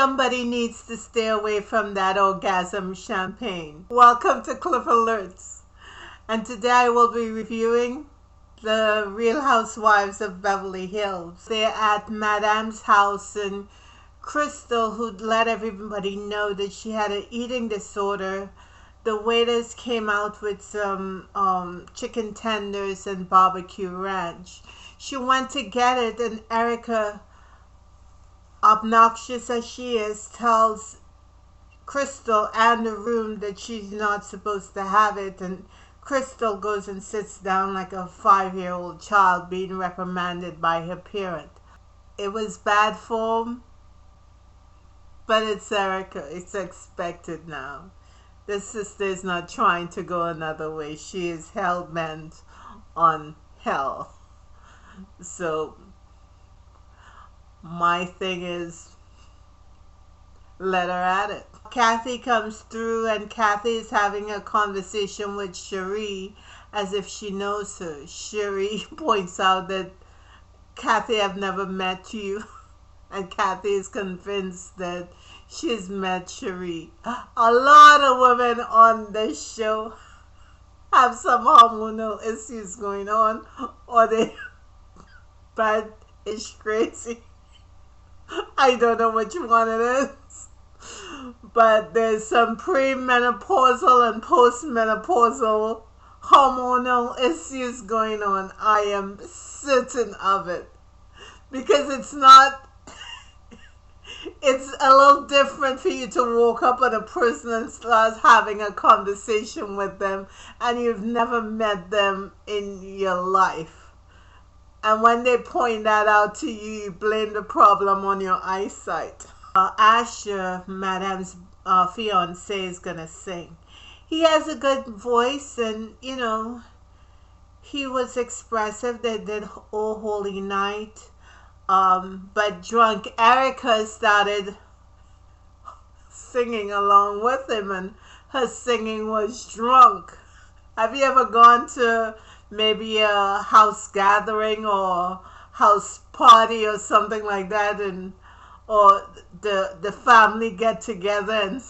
somebody needs to stay away from that orgasm champagne. Welcome to Cliff Alerts. And today I will be reviewing the Real Housewives of Beverly Hills. They're at Madame's house, and Crystal, who let everybody know that she had an eating disorder, the waiters came out with some chicken tenders and barbecue ranch. She went to get it, and Erica, obnoxious as she is, tells Crystal and the room that she's not supposed to have it, and Crystal goes and sits down like a 5-year-old child being reprimanded by her parent. It was bad form, but it's Erica. It's expected now. The sister is not trying to go another way. She is hell-bent on hell. So my thing is, let her at it. Kathy comes through, and Kathy is having a conversation with Cherie as if she knows her. Cherie points out that Kathy, I've never met you, and Kathy is convinced that she's met Cherie. A lot of women on this show have some hormonal issues going on, or they bad is crazy. I don't know which one it is, but there's some premenopausal and postmenopausal hormonal issues going on. I am certain of it, because it's a little different for you to walk up on a person and start having a conversation with them and you've never met them in your life. And when they point that out to you, you blame the problem on your eyesight. Asher, Madame's fiance, is going to sing. He has a good voice, and, he was expressive. They did Oh Holy Night. But drunk Erica started singing along with him, and her singing was drunk. Have you ever gone to maybe a house gathering or house party or something like that, or the family get together, and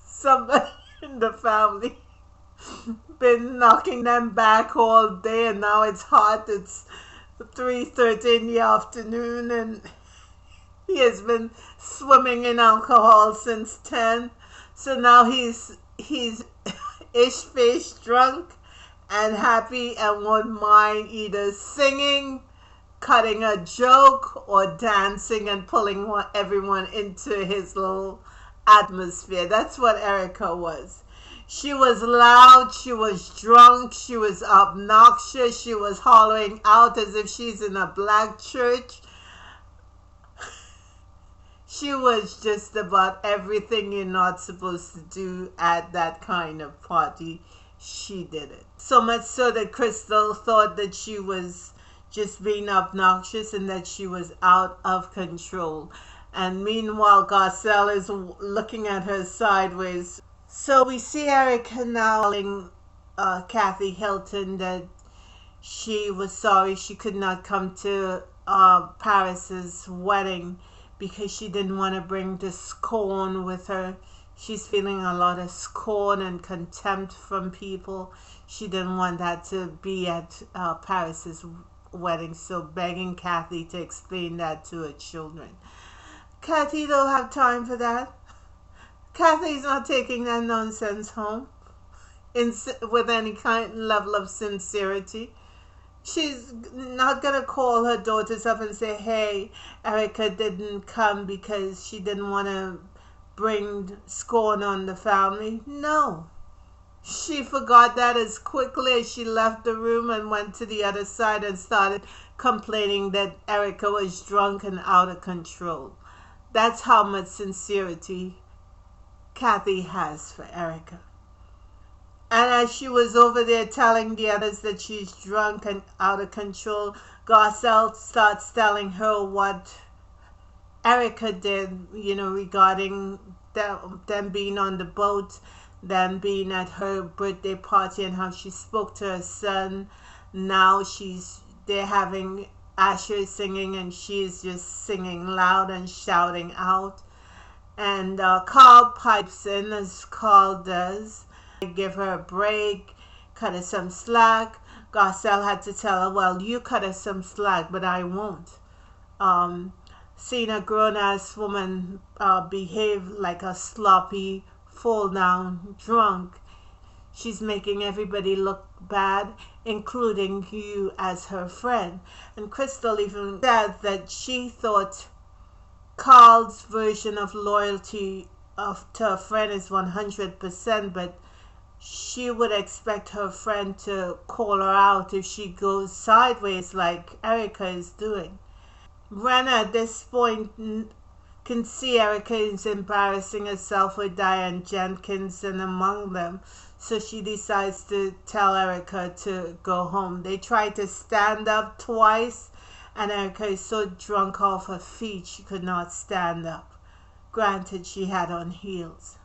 somebody in the family been knocking them back all day, and now it's hot, it's 3:30 in the afternoon, and he has been swimming in alcohol since 10, so now he's ish-face drunk and happy and won't mind either singing, cutting a joke, or dancing and pulling everyone into his little atmosphere. That's what Erica was. She was loud, she was drunk, she was obnoxious, she was hollering out as if she's in a black church. She was just about everything you're not supposed to do at that kind of party. She did it. So much so that Crystal thought that she was just being obnoxious and that she was out of control. And meanwhile, Garcelle is looking at her sideways. So we see Erica now telling Kathy Hilton that she was sorry she could not come to Paris's wedding because she didn't want to bring the scorn with her. She's feeling a lot of scorn and contempt from people. She didn't want that to be at Paris's wedding, so begging Kathy to explain that to her children. Kathy don't have time for that. Kathy's not taking that nonsense home with any kind level of sincerity. She's not going to call her daughters up and say, hey, Erica didn't come because she didn't want to bring scorn on the family. No. She forgot that as quickly as she left the room and went to the other side and started complaining that Erica was drunk and out of control. That's how much sincerity Kathy has for Erica. And as she was over there telling the others that she's drunk and out of control, Garcelle starts telling her what Erica did, regarding them being on the boat, them being at her birthday party, and how she spoke to her son. Now they're having Asher singing, and she's just singing loud and shouting out. And Carl pipes in, as Carl does. Give her a break, cut her some slack. Garcelle had to tell her, well, you cut her some slack, but I won't. Seeing a grown-ass woman behave like a sloppy, fall-down drunk, she's making everybody look bad, including you as her friend. And Crystal even said that she thought Carl's version of loyalty to a friend is 100%, but she would expect her friend to call her out if she goes sideways like Erica is doing. Brenna at this point can see Erica is embarrassing herself with Diane Jenkins and among them, so she decides to tell Erica to go home. They try to stand up twice, and Erica is so drunk off her feet she could not stand up. Granted, she had on heels,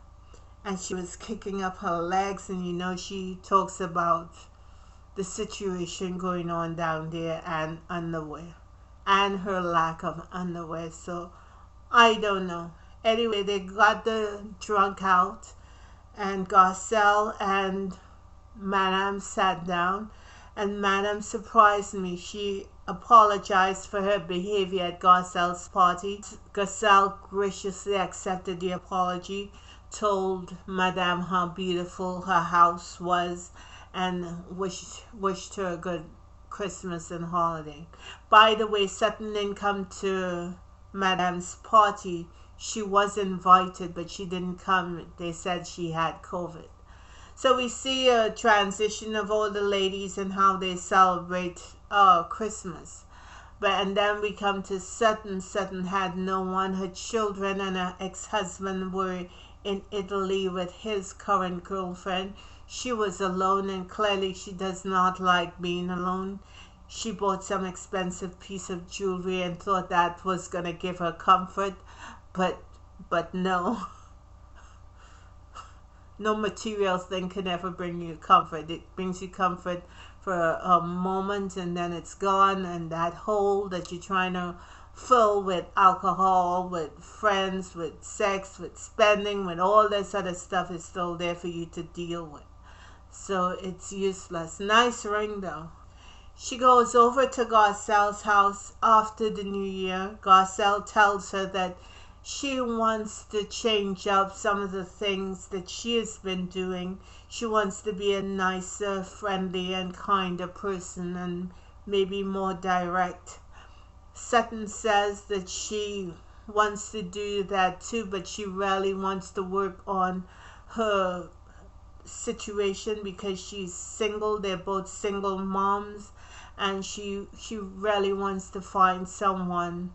and she was kicking up her legs, and she talks about the situation going on down there and underwear, and her lack of underwear. So I don't know. Anyway, they got the drunk out, and Garcelle and Madame sat down, and Madame surprised me. She apologized for her behavior at Garcelle's party. Garcelle graciously accepted the apology, told Madame how beautiful her house was, and wished her a good Christmas and holiday. By the way, Sutton didn't come to Madame's party. She was invited, but she didn't come. They said she had COVID. So we see a transition of all the ladies and how they celebrate Christmas. And then we come to Sutton. Sutton had no one. Her children and her ex-husband were in Italy with his current girlfriend. She was alone, and clearly she does not like being alone. She bought some expensive piece of jewelry and thought that was going to give her comfort, but no. No material thing can ever bring you comfort. It brings you comfort for a moment, and then it's gone, and that hole that you're trying to fill with alcohol, with friends, with sex, with spending, with all this other stuff is still there for you to deal with. So it's useless. Nice ring though. She goes over to Garcelle's house after the New Year. Garcelle tells her that she wants to change up some of the things that she has been doing. She wants to be a nicer, friendly, and kinder person, and maybe more direct. Sutton says that she wants to do that too, but she really wants to work on her situation because she's single. They're both single moms, and she really wants to find someone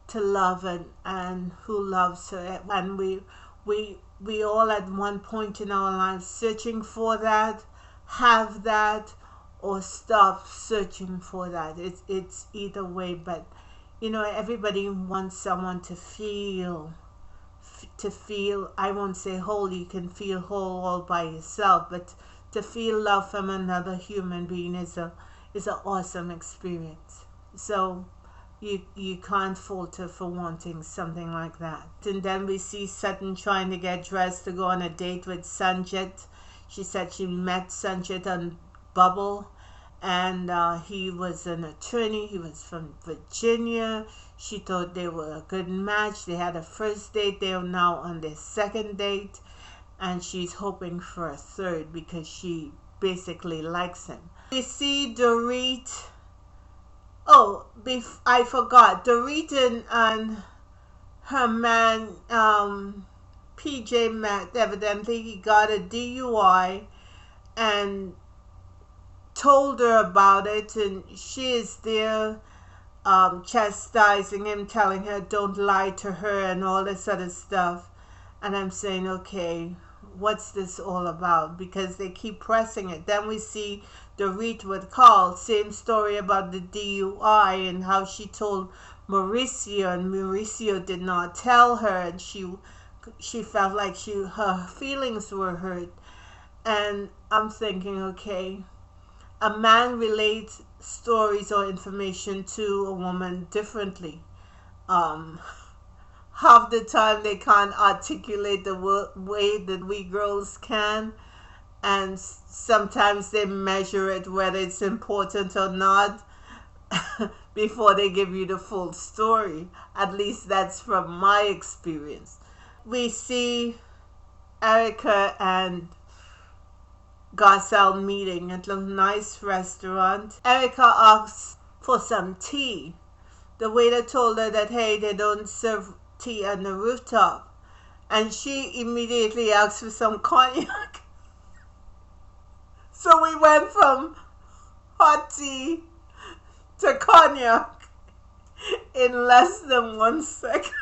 to love and who loves her. And we all at one point in our lives searching for that, have that, or stop searching for that. It's either way, but everybody wants someone to feel, I won't say whole. You can feel whole all by yourself, but to feel love from another human being is an awesome experience. So you can't falter for wanting something like that. And then we see Sutton trying to get dressed to go on a date with Sanjit. She said she met Sanjit on Bubble, and he was an attorney. He was from Virginia. She thought they were a good match. They had a first date. They are now on their second date, and she's hoping for a third because she basically likes him. We see Dorit. Oh, I forgot. Dorit and her man PJ met. Evidently, he got a DUI and told her about it, and she is there chastising him, telling her don't lie to her and all this other stuff. And I'm saying, okay, what's this all about? Because they keep pressing it. Then we see Dorit with Carl, same story about the DUI and how she told Mauricio, and Mauricio did not tell her, and she felt like her feelings were hurt. And I'm thinking, okay, a man relates stories or information to a woman differently. half the time they can't articulate the way that we girls can, and sometimes they measure it whether it's important or not before they give you the full story. At least that's from my experience. We see Erica and Garcelle meeting at a nice restaurant. Erica asks for some tea. The waiter told her that, hey, they don't serve tea on the rooftop. And she immediately asked for some cognac. So we went from hot tea to cognac in less than 1 second.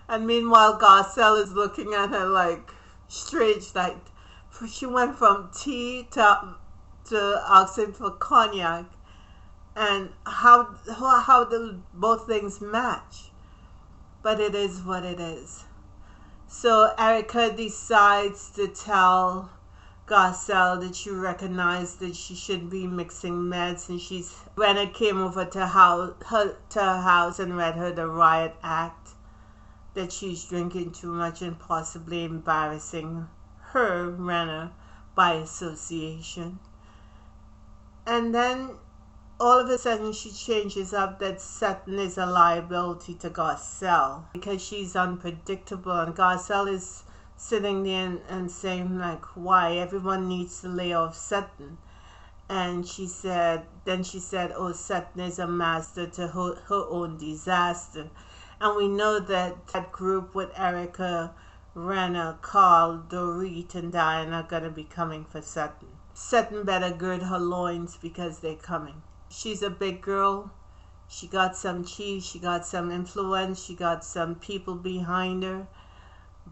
And meanwhile, Garcelle is looking at her like strange, like she went from tea to asking for cognac. And how do both things match? But it is what it is. So Erica decides to tell Garcelle that she recognized that she shouldn't be mixing meds, and Renner came over to her house and read her the riot act, that she's drinking too much and possibly embarrassing her, Renner, by association. And then all of a sudden she changes up that Sutton is a liability to Garcelle because she's unpredictable, and Garcelle is sitting there and saying like, why everyone needs to lay off Sutton. And then she said, oh, Sutton is a master to her own disaster. And we know that group with Erica, Renner, Carl, Dorit, and Diane are going to be coming for Sutton. Sutton better gird her loins because they're coming. She's a big girl. She got some cheese. She got some influence. She got some people behind her.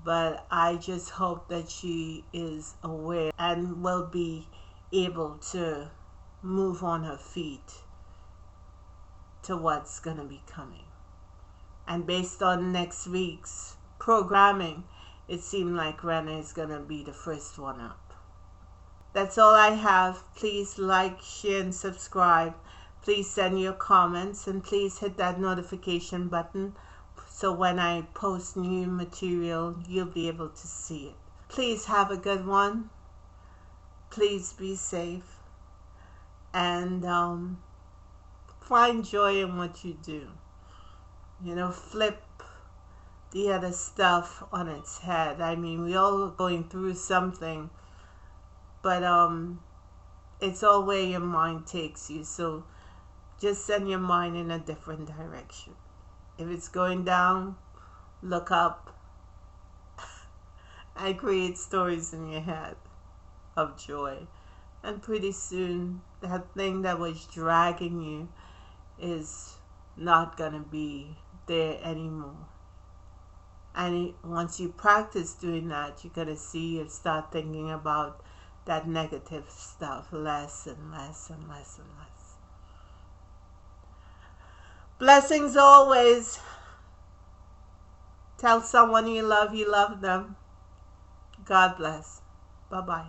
But I just hope that she is aware and will be able to move on her feet to what's going to be coming. And based on next week's programming, it seemed like Renner is going to be the first one up. That's all I have. Please like, share, and subscribe. Please send your comments, and please hit that notification button so when I post new material, you'll be able to see it. Please have a good one. Please be safe. And find joy in what you do. You know, flip the other stuff on its head. I mean, we all going through something, but it's all where your mind takes you. So just send your mind in a different direction. If it's going down, look up and create stories in your head of joy. And pretty soon, that thing that was dragging you is not going to be there anymore. And once you practice doing that, you're going to see you start thinking about that negative stuff less and less and less and less. Blessings always. Tell someone you love them. God bless. Bye-bye.